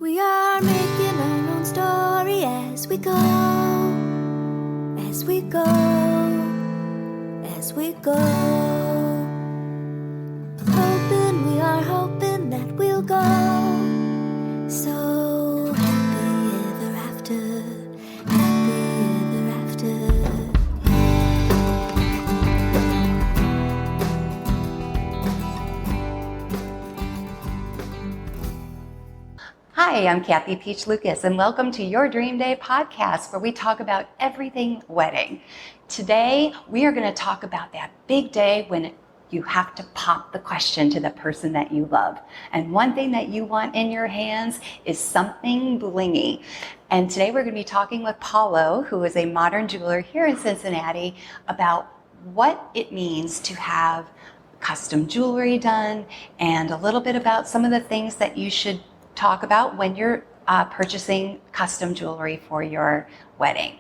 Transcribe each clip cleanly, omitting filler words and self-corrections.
We are making our own story as we go, as we go, as we go. Hoping, we are hoping that we'll go so happy ever after, happy ever after. Hi, I'm Kathy Peach Lucas, and welcome to Your Dream Day podcast, where we talk about everything wedding. Today, we are going to talk about that big day when you have to pop the question to the person that you love. And one thing that you want in your hands is something blingy. And today we're going to be talking with Paolo, who is a modern jeweler here in Cincinnati, about what it means to have custom jewelry done and a little bit about some of the things that you should talk about when you're purchasing custom jewelry for your wedding.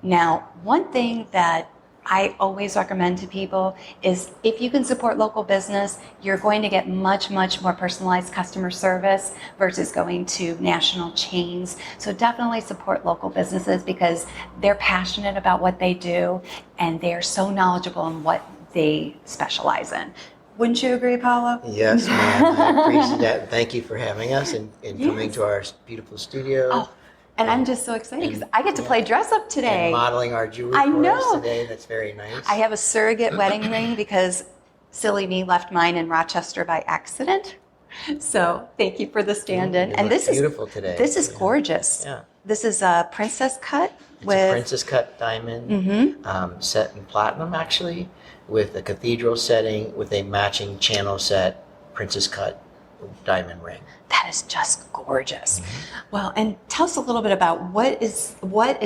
Now, one thing that I always recommend to people is if you can support local business, you're going to get much more personalized customer service versus going to national chains. So definitely support local businesses because they're passionate about what they do and they're so knowledgeable in what they specialize in. Wouldn't you agree, Paolo? Yes, ma'am. I appreciate that. Thank you for having us and coming to our beautiful studio. Oh, and I'm just so excited because I get to play dress up today. And modeling our jewelry I for know. us today. That's very nice. I have a surrogate wedding ring because silly me left mine in Rochester by accident. So thank you for the stand-in. You And look this is beautiful today. This is gorgeous. Yeah. This is a princess cut It's with a princess cut diamond set in platinum, actually, with a cathedral setting with a matching channel set princess cut diamond ring. That is just gorgeous. Well, and tell us a little bit about what is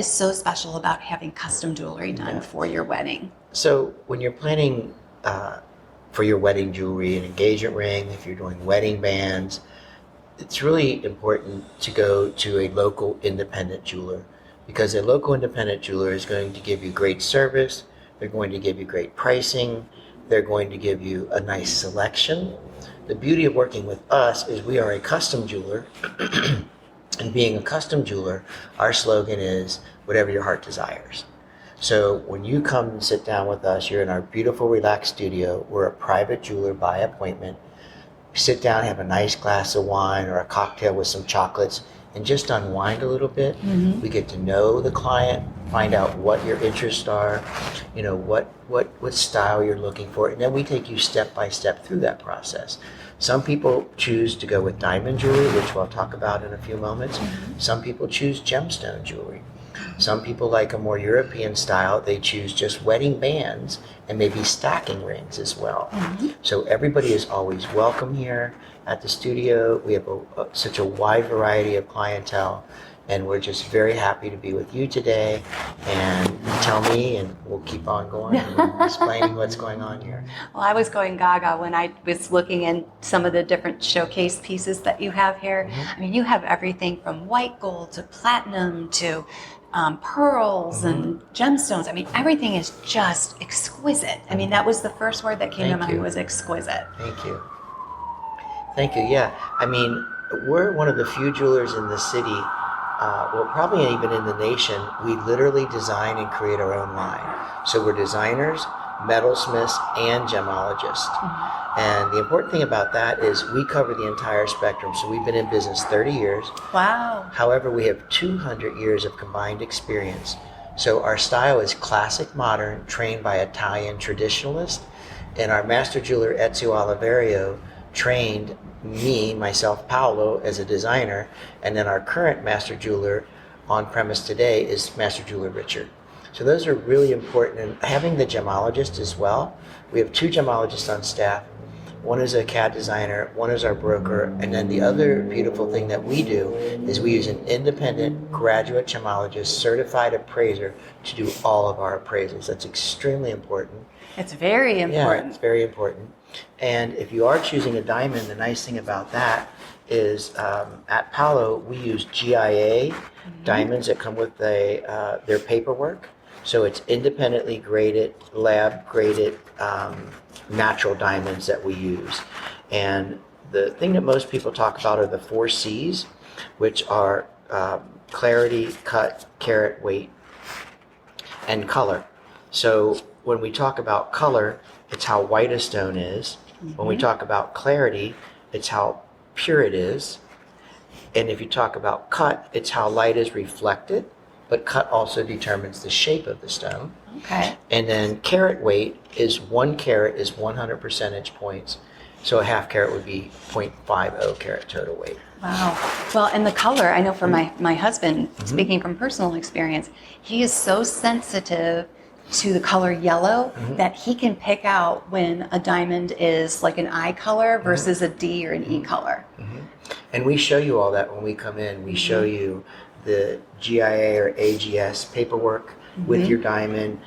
so special about having custom jewelry done for your wedding. So when you're planning for your wedding jewelry, an engagement ring, if you're doing wedding bands, it's really important to go to a local independent jeweler because a local independent jeweler is going to give you great service, they're going to give you great pricing, they're going to give you a nice selection. The beauty of working with us is we are a custom jeweler, and being a custom jeweler, our slogan is whatever your heart desires. So when you come and sit down with us, you're in our beautiful, relaxed studio. We're a private jeweler by appointment. Sit down, have a nice glass of wine or a cocktail with some chocolates, and just unwind a little bit. We get to know the client, find out what your interests are, you know, what style you're looking for, and then we take you step by step through that process. Some people choose to go with diamond jewelry, which we'll talk about in a few moments. Some people choose gemstone jewelry. Some people like a more European style. They choose just wedding bands and maybe stacking rings as well. So everybody is always welcome here at the studio. We have such a wide variety of clientele, and we're just very happy to be with you today. And you tell me, and we'll keep on going and explaining what's going on here. Well, I was going gaga when I was looking in some of the different showcase pieces that you have here. I mean, you have everything from white gold to platinum to pearls and gemstones. I mean, everything is just exquisite. I mean, that was the first word that came to mind was exquisite. Thank you. Thank you. Yeah. I mean, we're one of the few jewelers in the city, well, probably even in the nation. We literally design and create our own line. So we're designers, metalsmiths, and gemologists. And the important thing about that is we cover the entire spectrum. So we've been in business 30 years. Wow. However, we have 200 years of combined experience. So our style is classic modern, trained by Italian traditionalists. And our master jeweler, Ezio Oliverio, trained myself, Paolo, as a designer. And then our current master jeweler on premise today is Master Jeweler Richard. So those are really important. And having the gemologist as well. We have 2 gemologists on staff. One is a CAD designer, one is our broker, and then the other beautiful thing that we do is we use an independent graduate gemologist, certified appraiser to do all of our appraisals. That's extremely important. It's very important. Yeah, it's very important. And if you are choosing a diamond, the nice thing about that is at Paolo, we use GIA diamonds that come with their paperwork. So it's independently graded, lab graded, natural diamonds that we use. And the thing that most people talk about are the 4 C's. which are clarity, cut, carat, weight, and color. So when we talk about color, it's how white a stone is. When we talk about clarity, it's how pure it is. And if you talk about cut, it's how light is reflected, but cut also determines the shape of the stone. Okay. And then carat weight is 1 carat is 100 percentage points. So a half carat would be 0.50 carat total weight. Wow. Well, and the color, I know for my husband, speaking from personal experience, he is so sensitive to the color yellow that he can pick out when a diamond is like an I color versus a D or an E color. And we show you all that when we come in. We show you the GIA or AGS paperwork with your diamond.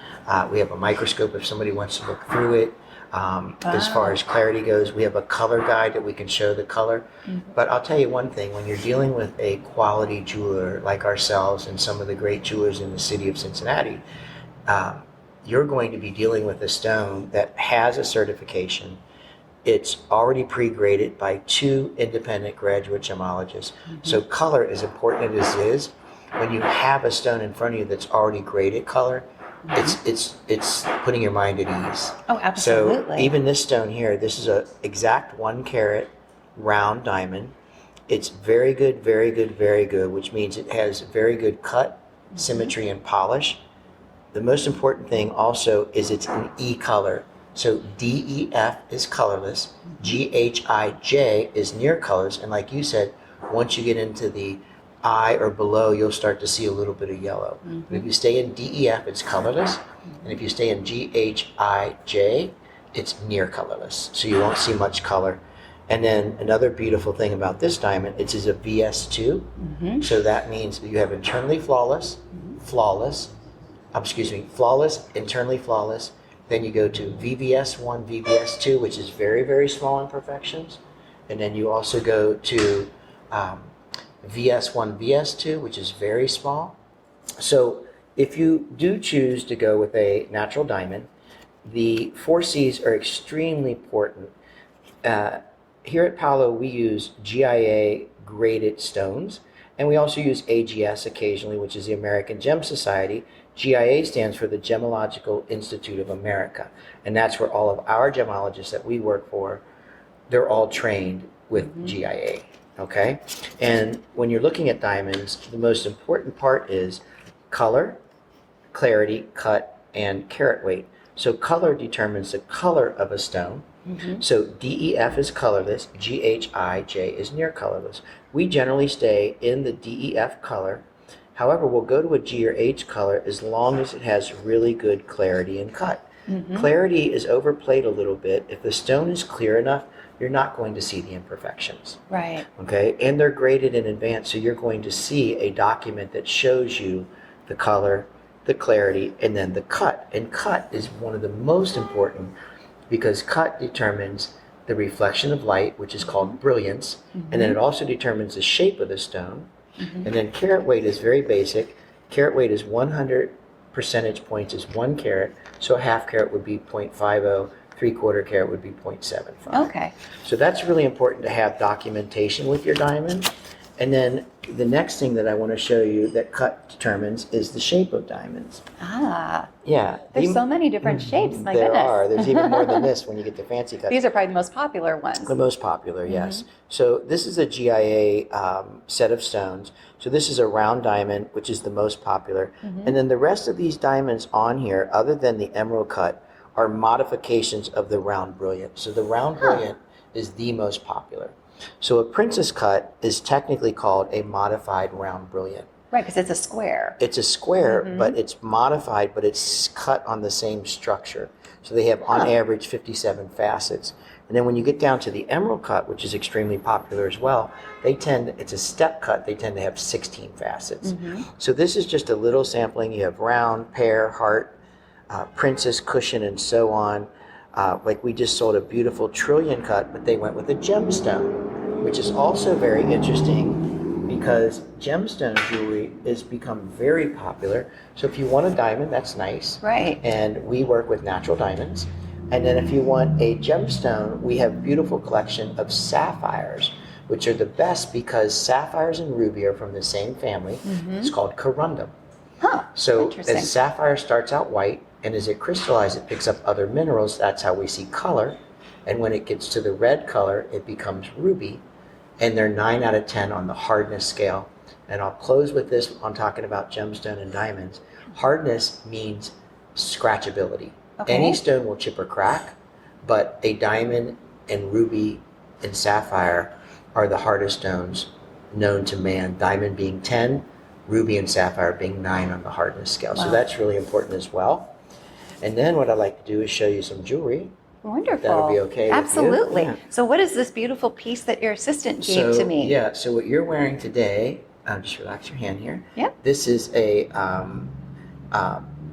We have a microscope if somebody wants to look through it. As far as clarity goes, we have a color guide that we can show the color. But I'll tell you one thing, when you're dealing with a quality jeweler like ourselves and some of the great jewelers in the city of Cincinnati, you're going to be dealing with a stone that has a certification. It's already pre-graded by 2 independent graduate gemologists. So color, as important as it is, when you have a stone in front of you that's already graded color, it's putting your mind at ease. Oh, absolutely. So even this stone here, this is a exact 1 carat round diamond. It's very good, very good, very good, which means it has very good cut, symmetry, and polish. The most important thing also is it's an E color. So DEF is colorless, GHIJ is near colors, and like you said, once you get into the I or below, you'll start to see a little bit of yellow. But if you stay in DEF, it's colorless, and if you stay in GHIJ, it's near colorless, so you won't see much color. And then another beautiful thing about this diamond, it is a VS2, so that means you have internally flawless, flawless, internally flawless. Then you go to VVS1, VVS2, which is very, very small imperfections. And then you also go to VS1, VS2, which is very small. So if you do choose to go with a natural diamond, the 4 C's are extremely important. Here at Paolo, we use GIA graded stones, and we also use AGS occasionally, which is the American Gem Society. GIA stands for the Gemological Institute of America, and that's where all of our gemologists that we work for, they're all trained with GIA, okay? And when you're looking at diamonds, the most important part is color, clarity, cut, and carat weight. So color determines the color of a stone. So DEF is colorless, GHIJ is near colorless. We generally stay in the DEF color. However, we'll go to a G or H color as long as it has really good clarity and cut. Clarity is overplayed a little bit. If the stone is clear enough, you're not going to see the imperfections. Right. Okay, and they're graded in advance, so you're going to see a document that shows you the color, the clarity, and then the cut. And cut is one of the most important because cut determines the reflection of light, which is called brilliance, and then it also determines the shape of the stone. And then carat weight is very basic. Carat weight is 100 percentage points is 1 carat, so a half carat would be 0.50, 3/4 carat would be 0.75. Okay. So that's really important to have documentation with your diamond. And then the next thing that I want to show you that cut determines is the shape of diamonds. Ah. Yeah. There's so many different shapes, my there goodness. are. There's even more than this when you get to fancy cuts. These are probably the most popular ones. The most popular, yes. So this is a GIA set of stones. So this is a round diamond, which is the most popular. And then the rest of these diamonds on here, other than the emerald cut, are modifications of the round brilliant. So the round brilliant is the most popular. So a princess cut is technically called a modified round brilliant. Right, because it's a square. It's a square, but it's modified, but it's cut on the same structure. So they have, on average, 57 facets. And then when you get down to the emerald cut, which is extremely popular as well, it's a step cut, they tend to have 16 facets. So this is just a little sampling. You have round, pear, heart, princess, cushion, and so on. Like we just sold a beautiful trillion cut, but they went with a gemstone, which is also very interesting because gemstone jewelry has become very popular. So if you want a diamond, that's nice. Right. And we work with natural diamonds. And then if you want a gemstone, we have a beautiful collection of sapphires, which are the best because sapphires and ruby are from the same family. It's called corundum. Huh. So Interesting. as sapphire starts out white, and as it crystallizes, it picks up other minerals. That's how we see color. And when it gets to the red color, it becomes ruby. And they're 9 out of 10 on the hardness scale. And I'll close with this on talking about gemstone and diamonds. Hardness means scratchability. Okay. Any stone will chip or crack, but a diamond and ruby and sapphire are the hardest stones known to man. Diamond being 10, ruby and sapphire being 9 on the hardness scale. Wow. So that's really important as well. And then what I'd like to do is show you some jewelry. Wonderful. That'll be okay with you? Absolutely. Yeah. So what is this beautiful piece that your assistant gave to me? Yeah, so what you're wearing today, just relax your hand here. Yep. This is a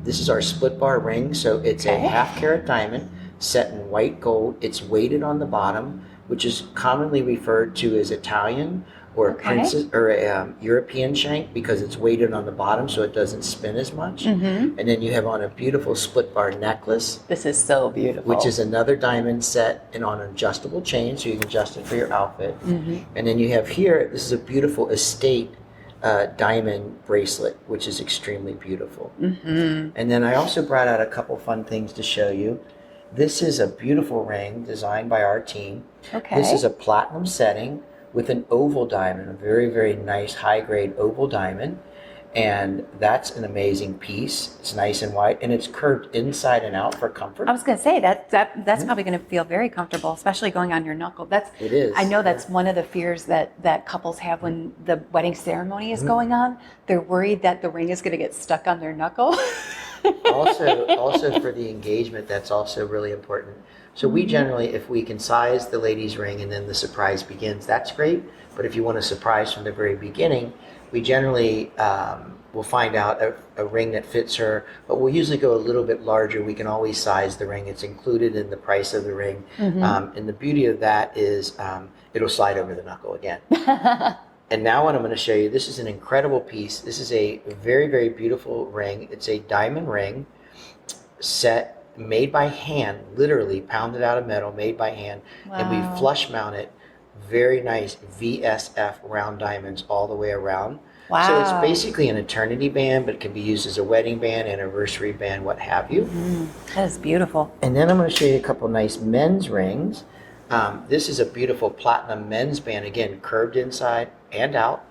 this is our split bar ring. So it's a 1/2 carat diamond set in white gold. It's weighted on the bottom, which is commonly referred to as Italian or princess or a European shank because it's weighted on the bottom so it doesn't spin as much. And then you have on a beautiful split bar necklace. This is so beautiful. Which is another diamond set and on an adjustable chain so you can adjust it for your outfit. And then you have here, this is a beautiful estate diamond bracelet, which is extremely beautiful. And then I also brought out a couple fun things to show you. This is a beautiful ring designed by our team. Okay. This is a platinum setting with an oval diamond, a very, very nice high-grade oval diamond. And that's an amazing piece. It's nice and wide, and it's curved inside and out for comfort. I was going to say that's probably going to feel very comfortable, especially going on your knuckle. It is. I know that's one of the fears that couples have when the wedding ceremony is going on. They're worried that the ring is going to get stuck on their knuckle. also for the engagement, that's also really important. So we generally, if we can size the lady's ring and then the surprise begins, that's great. But if you want a surprise from the very beginning, we generally will find out a ring that fits her, but we'll usually go a little bit larger. We can always size the ring. It's included in the price of the ring. And the beauty of that is it'll slide over the knuckle again. And now what I'm going to show you, this is an incredible piece. This is a very, very beautiful ring. It's a diamond ring set, made by hand, literally pounded out of metal, made by hand. And we flush mount it. Very nice VSF round diamonds all the way around. Wow. So it's basically an eternity band, but it can be used as a wedding band, anniversary band, what have you. That is beautiful. And then I'm going to show you a couple nice men's rings. This is a beautiful platinum men's band, again, curved inside and out.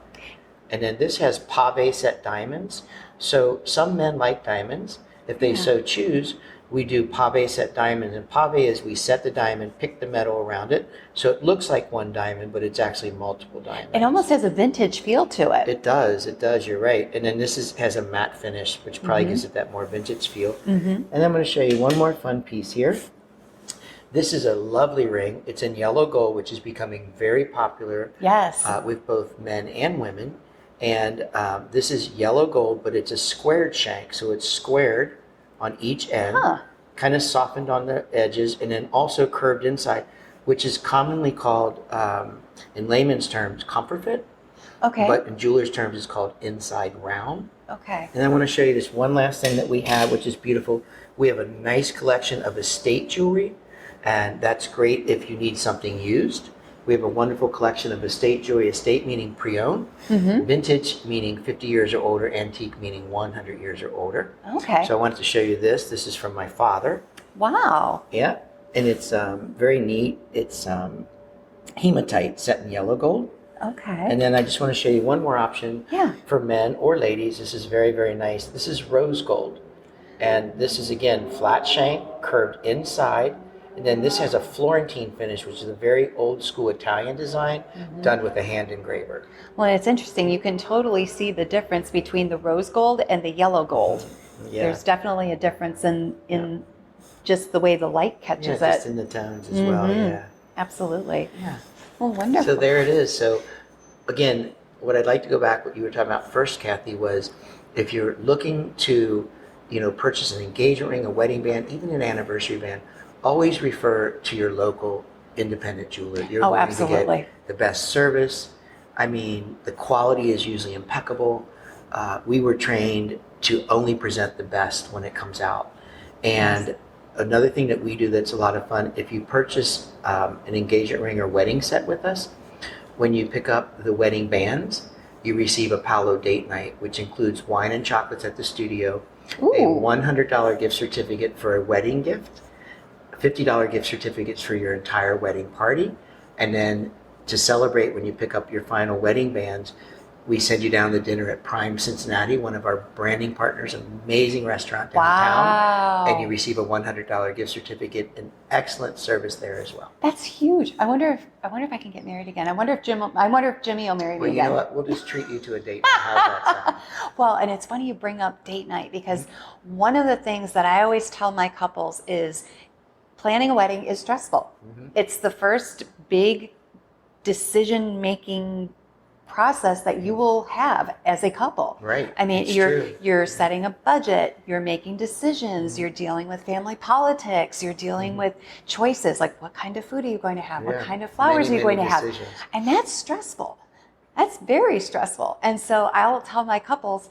And then this has pave set diamonds. So some men like diamonds. If they so choose, we do pave set diamonds. And pave is we set the diamond, pick the metal around it. So it looks like one diamond, but it's actually multiple diamonds. It almost has a vintage feel to it. It does, you're right. And then this has a matte finish, which probably gives it that more vintage feel. And I'm going to show you one more fun piece here. This is a lovely ring. It's in yellow gold, which is becoming very popular with both men and women. And this is yellow gold, but it's a squared shank. So it's squared on each end, kind of softened on the edges, and then also curved inside, which is commonly called, in layman's terms, comfort fit. But in jeweler's terms, it's called inside round. And I want to show you this one last thing that we have, which is beautiful. We have a nice collection of estate jewelry, and that's great if you need something used. We have a wonderful collection of estate jewelry, estate meaning pre-owned, vintage meaning 50 years or older, antique meaning 100 years or older. So I wanted to show you this. This is from my father. Wow. Yeah, and it's very neat. It's hematite set in yellow gold. And then I just want to show you one more option for men or ladies. This is very, very nice. This is rose gold. And this is, again, flat shank, curved inside. And then this has a Florentine finish, which is a very old school Italian design done with a hand engraver. Well, it's interesting. You can totally see the difference between the rose gold and the yellow gold. There's definitely a difference in just the way the light catches it. Just in the tones as well, Absolutely. Well, wonderful. So there it is. So again, what I'd like to go back, what you were talking about first, Kathy, was if you're looking to, purchase an engagement ring, a wedding band, even an anniversary band, always refer to your local independent jeweler. You're going to get the best service. I mean, the quality is usually impeccable. We were trained to only present the best when it comes out. And another thing that we do that's a lot of fun, if you purchase an engagement ring or wedding set with us, when you pick up the wedding bands, you receive a Paolo date night, which includes wine and chocolates at the studio, Ooh. a $100 gift certificate for a wedding gift, $50 gift certificates for your entire wedding party, and then to celebrate when you pick up your final wedding bands, we send you down to dinner at Prime Cincinnati, one of our branding partners, amazing restaurant downtown. Wow. And you receive a $100 gift certificate and excellent service there as well. That's huge. I wonder if I can get married again. I wonder if Jimmy will marry me Well, you again. know what? We'll just treat you to a date night. How's that sound? Well, and it's funny you bring up date night because one of the things that I always tell my couples is planning a wedding is stressful. It's the first big decision-making process that you will have as a couple. Right. I mean, It's you're true. you're setting a budget, you're making decisions, you're dealing with family politics, you're dealing with choices like what kind of food are you going to have, what Yeah. kind of flowers are you going to have, decisions. and that's stressful. That's very stressful. And so I'll tell my couples,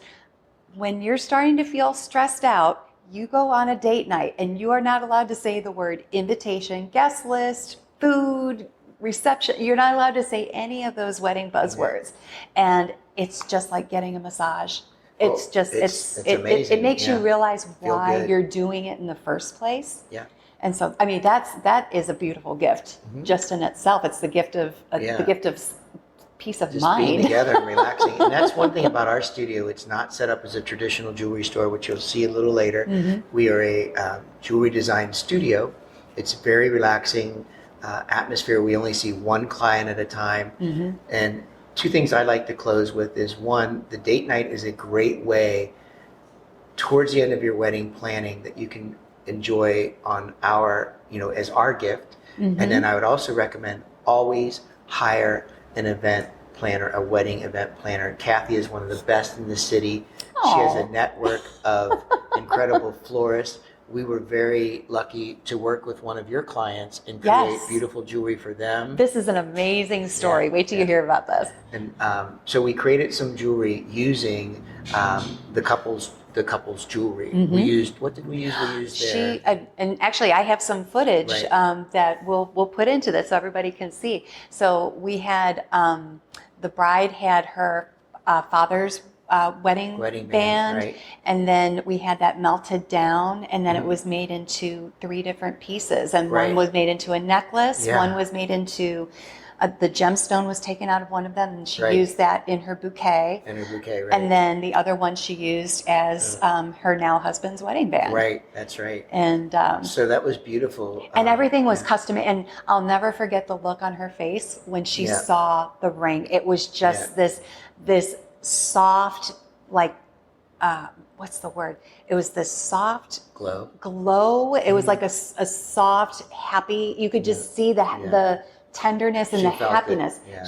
when you're starting to feel stressed out, you go on a date night and you are not allowed to say the word invitation, guest list, food, reception. You're not allowed to say any of those wedding buzzwords. And it's just like getting a massage. It's Well, just, it's it amazing, makes you yeah. realize Feel why good. you're doing it in the first place. Yeah. And so, I mean, that is a beautiful gift just in itself. It's the gift of Yeah. the gift of peace of Just mind. being together and relaxing. And that's one thing about our studio. It's not set up as a traditional jewelry store, which you'll see a little later. We are a jewelry design studio. It's very relaxing atmosphere. We only see one client at a time. And two things I like to close with is one, the date night is a great way towards the end of your wedding planning that you can enjoy on our, as our gift. And then I would also recommend always hire an event planner, a wedding event planner. Kathy is one of the best in the city. She has a Aw. network of incredible florists. We were very lucky to work with one of your clients and create Yes. beautiful jewelry for them. This is an amazing story. Yeah, Wait till yeah. you hear about this. And so we created some jewelry using the couple's jewelry. We used, what did we use? We used their, And actually, I have some footage Right. that we'll put into this so everybody can see. So we had the bride had her father's wedding band, right. and then we had that melted down, and then it was made into 3 different pieces, and Right. one was made into a necklace, Yeah. one was made into the gemstone was taken out of one of them, and she Right. used that in her bouquet. and her bouquet, right? And then the other one she used as her now husband's wedding band. Right, that's right. And So that was beautiful. and everything was custom. And I'll never forget the look on her face when she Yeah. saw the ring. It was just this soft, like, what's the word? It was this soft glow. It was like a soft, happy. You could just see the tenderness and She the felt it, happiness. yeah.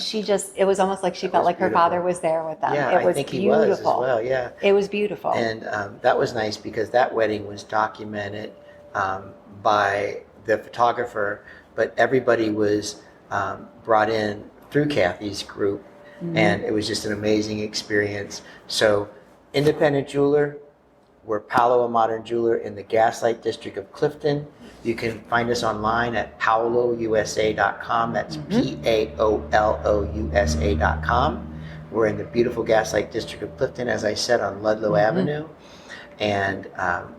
It was almost like she felt was like her beautiful. father was there with them. Yeah, It was I think beautiful. he was as well. Yeah. It was beautiful. And that was nice because that wedding was documented by the photographer, but everybody was brought in through Kathy's group, and it was just an amazing experience. So, independent jeweler, we're Paolo, a modern jeweler in the Gaslight District of Clifton. You can find us online at paolousa.com. That's PAOLOUSA.com. We're in the beautiful Gaslight District of Clifton, as I said, on Ludlow Avenue. And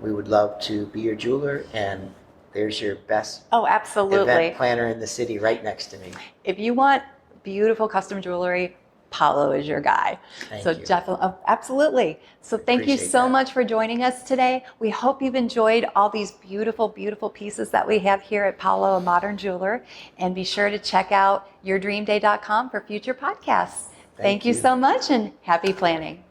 we would love to be your jeweler. And there's your best Oh, absolutely. event planner in the city right next to me. If you want beautiful custom jewelry, Paolo is your guy. Thank So you. definitely, absolutely. So thank you Appreciate so that. much for joining us today. We hope you've enjoyed all these beautiful, beautiful pieces that we have here at Paolo, a modern jeweler. And be sure to check out yourdreamday.com for future podcasts. Thank you you. so much, and happy planning.